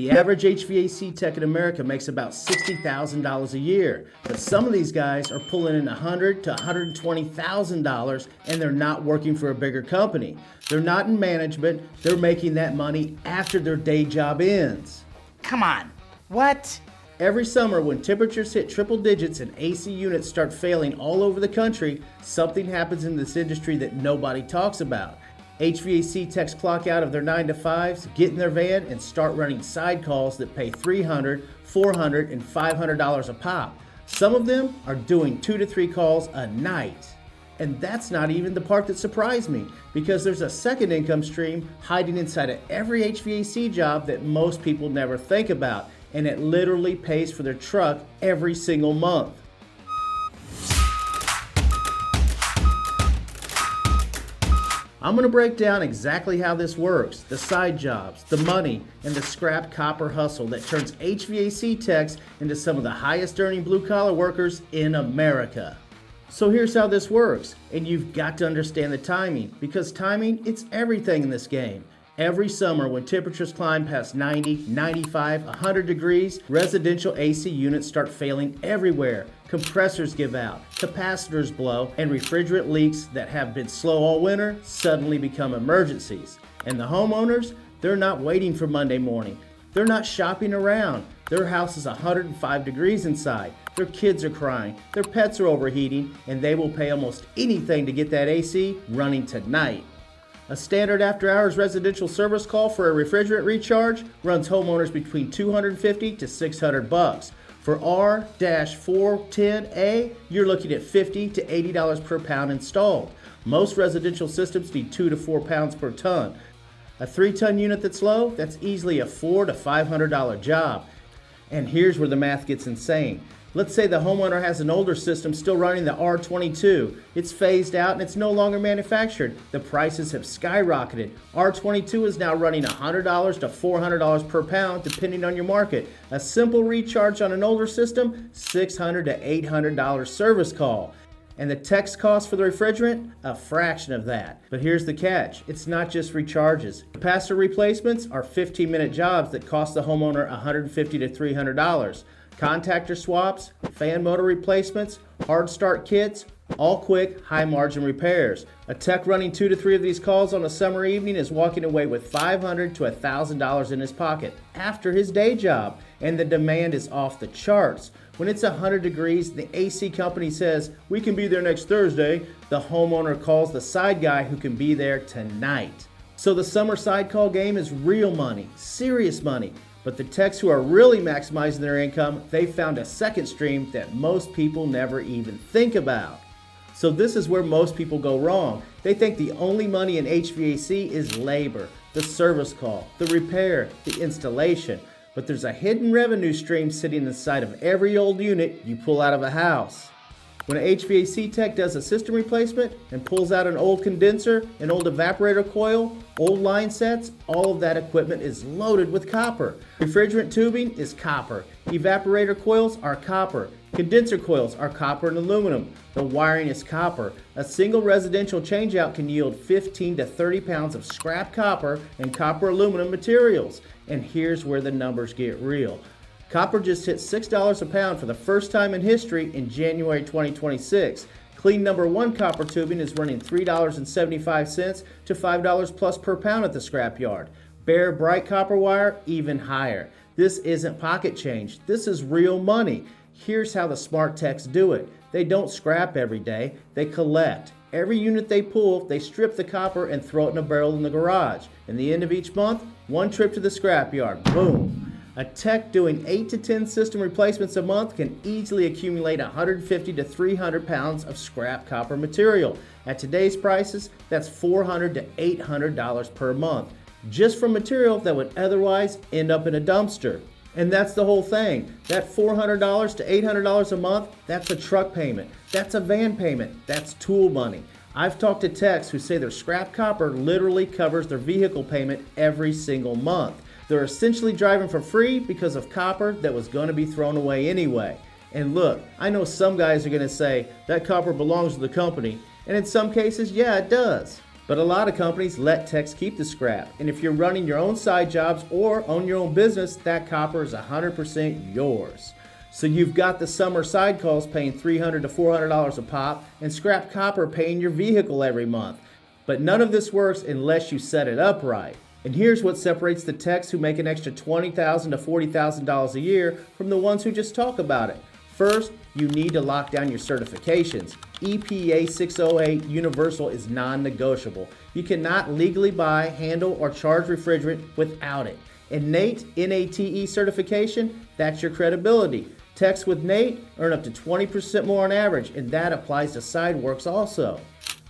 The average HVAC tech in America makes about $60,000 a year, but some of these guys are pulling in $100,000 to $120,000 and they're not working for a bigger company. They're not in management, they're making that money after their day job ends. Come on, what? Every summer when temperatures hit triple digits and AC units start failing all over the country, something happens in this industry that nobody talks about. HVAC techs clock out of their 9 to 5s, get in their van, and start running side calls that pay $300, $400, and $500 a pop. Some of them are doing 2 to 3 calls a night. And that's not even the part that surprised me, because there's a second income stream hiding inside of every HVAC job that most people never think about, and it literally pays for their truck every single month. I'm going to break down exactly how this works, the side jobs, the money, and the scrap copper hustle that turns HVAC techs into some of the highest earning blue collar workers in America. So here's how this works, and you've got to understand the timing, because timing, it's everything in this game. Every summer when temperatures climb past 90, 95, 100 degrees, residential AC units start failing everywhere. Compressors give out, capacitors blow, and refrigerant leaks that have been slow all winter suddenly become emergencies. And the homeowners, they're not waiting for Monday morning. They're not shopping around. Their house is 105 degrees inside. Their kids are crying, their pets are overheating, and they will pay almost anything to get that AC running tonight. A standard after-hours residential service call for a refrigerant recharge runs homeowners between $250 to $600. For R-410A, you're looking at $50 to $80 per pound installed. Most residential systems need 2 to 4 pounds per ton. A 3-ton unit that's low, that's easily a $400 to $500 job. And here's where the math gets insane. Let's say the homeowner has an older system still running the R22. It's phased out and it's no longer manufactured. The prices have skyrocketed. R22 is now running $100 to $400 per pound depending on your market. A simple recharge on an older system, $600 to $800 service call. And the tech's cost for the refrigerant? A fraction of that. But here's the catch. It's not just recharges. Capacitor replacements are 15-minute jobs that cost the homeowner $150 to $300. Contactor swaps, fan motor replacements, hard start kits, all quick, high margin repairs. A tech running 2 to 3 of these calls on a summer evening is walking away with $500 to $1,000 in his pocket after his day job, and the demand is off the charts. When it's 100 degrees, the AC company says, "We can be there next Thursday." The homeowner calls the side guy who can be there tonight. So the summer side call game is real money, serious money. But the techs who are really maximizing their income, they found a second stream that most people never even think about. So this is where most people go wrong. They think the only money in HVAC is labor, the service call, the repair, the installation. But there's a hidden revenue stream sitting inside of every old unit you pull out of a house. When an HVAC tech does a system replacement and pulls out an old condenser, an old evaporator coil, old line sets, all of that equipment is loaded with copper. Refrigerant tubing is copper. Evaporator coils are copper. Condenser coils are copper and aluminum. The wiring is copper. A single residential changeout can yield 15 to 30 pounds of scrap copper and copper aluminum materials. And here's where the numbers get real. Copper just hit $6 a pound for the first time in history in January 2026. Clean number 1 copper tubing is running $3.75 to $5 plus per pound at the scrapyard. Bare bright copper wire, even higher. This isn't pocket change. This is real money. Here's how the smart techs do it. They don't scrap every day. They collect. Every unit they pull, they strip the copper and throw it in a barrel in the garage. In the end of each month, 1 trip to the scrapyard. Boom. A tech doing 8 to 10 system replacements a month can easily accumulate 150 to 300 pounds of scrap copper material. At today's prices, that's $400 to $800 per month, just from material that would otherwise end up in a dumpster. And that's the whole thing. That $400 to $800 a month, that's a truck payment, that's a van payment, that's tool money. I've talked to techs who say their scrap copper literally covers their vehicle payment every single month. They're essentially driving for free because of copper that was going to be thrown away anyway. And look, I know some guys are going to say that copper belongs to the company, and in some cases, yeah, it does. But a lot of companies let techs keep the scrap, and if you're running your own side jobs or own your own business, that copper is 100% yours. So you've got the summer side calls paying $300 to $400 a pop, and scrap copper paying your vehicle every month. But none of this works unless you set it up right. And here's what separates the techs who make an extra $20,000 to $40,000 a year from the ones who just talk about it. First, you need to lock down your certifications. EPA 608 Universal is non-negotiable. You cannot legally buy, handle, or charge refrigerant without it. And NATE, N-A-T-E certification, that's your credibility. Techs with NATE earn up to 20% more on average, and that applies to side works also.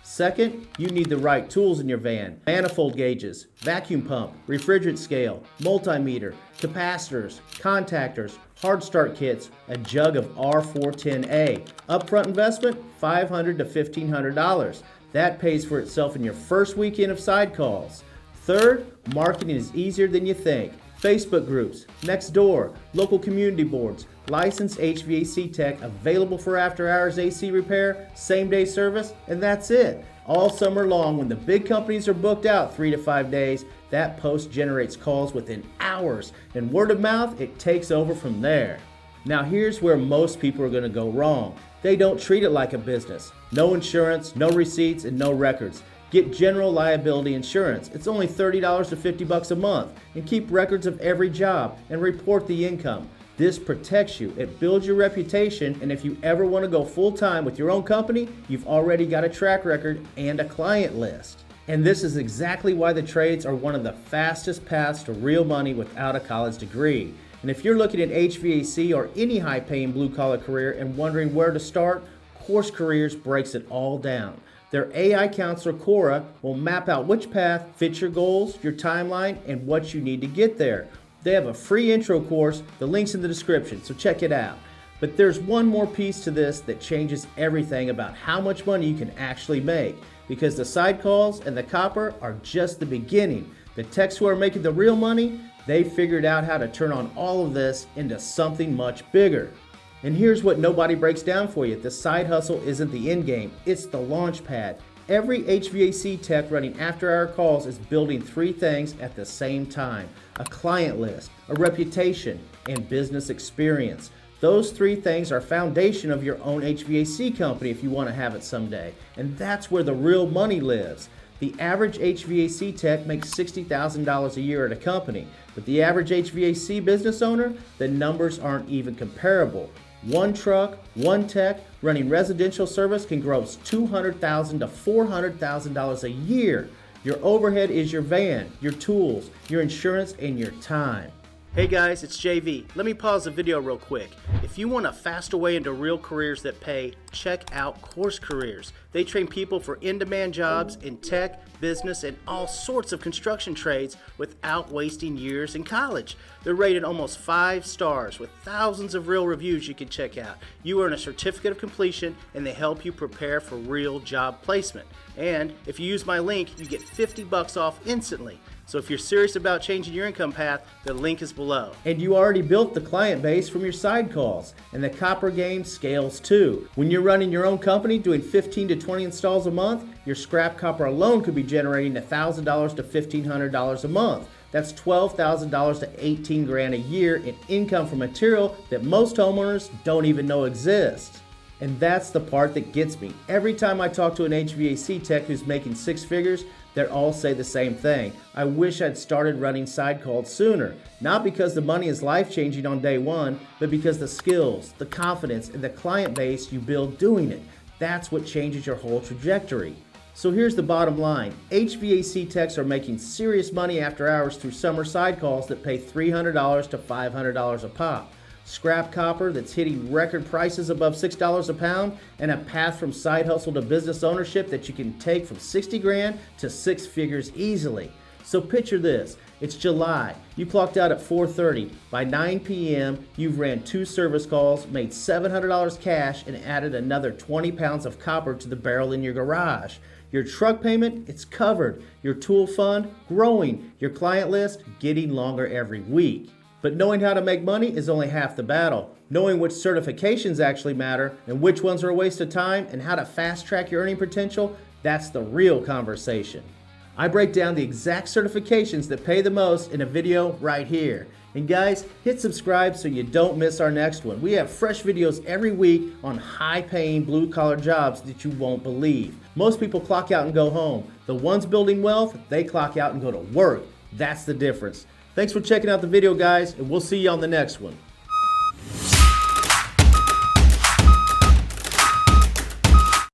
Second, you need the right tools in your van. Manifold gauges, vacuum pump, refrigerant scale, multimeter, capacitors, contactors, hard start kits, a jug of R410A. Upfront investment, $500 to $1,500. That pays for itself in your first weekend of side calls. Third, marketing is easier than you think. Facebook groups, Nextdoor, local community boards, licensed HVAC tech available for after-hours AC repair, same-day service, and that's it. All summer long, when the big companies are booked out 3 to 5 days, that post generates calls within hours, and word of mouth, it takes over from there. Now here's where most people are going to go wrong. They don't treat it like a business. No insurance, no receipts, and no records. Get general liability insurance. It's only $30 to $50 a month, and keep records of every job and report the income. This protects you, it builds your reputation, and if you ever want to go full-time with your own company, you've already got a track record and a client list. And this is exactly why the trades are one of the fastest paths to real money without a college degree. And if you're looking at HVAC or any high-paying blue-collar career and wondering where to start, Course Careers breaks it all down. Their AI counselor, Cora, will map out which path fits your goals, your timeline, and what you need to get there. They have a free intro course, the link's in the description, so check it out. But there's one more piece to this that changes everything about how much money you can actually make, because the side calls and the copper are just the beginning. The techs who are making the real money, they figured out how to turn on all of this into something much bigger. And here's what nobody breaks down for you. The side hustle isn't the end game, it's the launch pad. Every HVAC tech running after-hour calls is building three things at the same time: a client list, a reputation, and business experience. Those three things are foundation of your own HVAC company if you want to have it someday. And that's where the real money lives. The average HVAC tech makes $60,000 a year at a company, but the average HVAC business owner, the numbers aren't even comparable. One truck, one tech running residential service can gross $200,000 to $400,000 a year. Your overhead is your van, your tools, your insurance, and your time. Hey guys, it's JV. Let me pause the video real quick. If you want a faster way into real careers that pay, check out Course Careers. They train people for in-demand jobs in tech, business, and all sorts of construction trades without wasting years in college. They're rated almost 5 stars with thousands of real reviews you can check out. You earn a certificate of completion, and they help you prepare for real job placement. And if you use my link, you get $50 off instantly. So if you're serious about changing your income path, the link is below. And you already built the client base from your side calls, and the copper game scales too. When you're running your own company doing 15 to 20 installs a month, your scrap copper alone could be generating $1,000 to $1,500 a month. That's $12,000 to $18,000 a year in income from material that most homeowners don't even know exists. And that's the part that gets me. Every time I talk to an HVAC tech who's making 6 figures, they all say the same thing: I wish I'd started running side calls sooner. Not because the money is life-changing on day one, but because the skills, the confidence, and the client base you build doing it. That's what changes your whole trajectory. So here's the bottom line. HVAC techs are making serious money after hours through summer side calls that pay $300 to $500 a pop. Scrap copper that's hitting record prices above $6 a pound, and a path from side hustle to business ownership that you can take from 60 grand to 6 figures easily. So picture this. It's July. You clocked out at 4:30. By 9 p.m., you've ran 2 service calls, made $700 cash, and added another 20 pounds of copper to the barrel in your garage. Your truck payment, it's covered. Your tool fund, growing. Your client list, getting longer every week. But knowing how to make money is only half the battle. Knowing which certifications actually matter and which ones are a waste of time and how to fast track your earning potential, That's the real conversation. I break down the exact certifications that pay the most in a video right here. And guys, hit subscribe so you don't miss our next one. We have fresh videos every week on high-paying blue-collar jobs that you won't believe. Most people clock out and go home. The ones building wealth, they clock out and go to work. That's the difference. Thanks for checking out the video, guys, and we'll see you on the next one.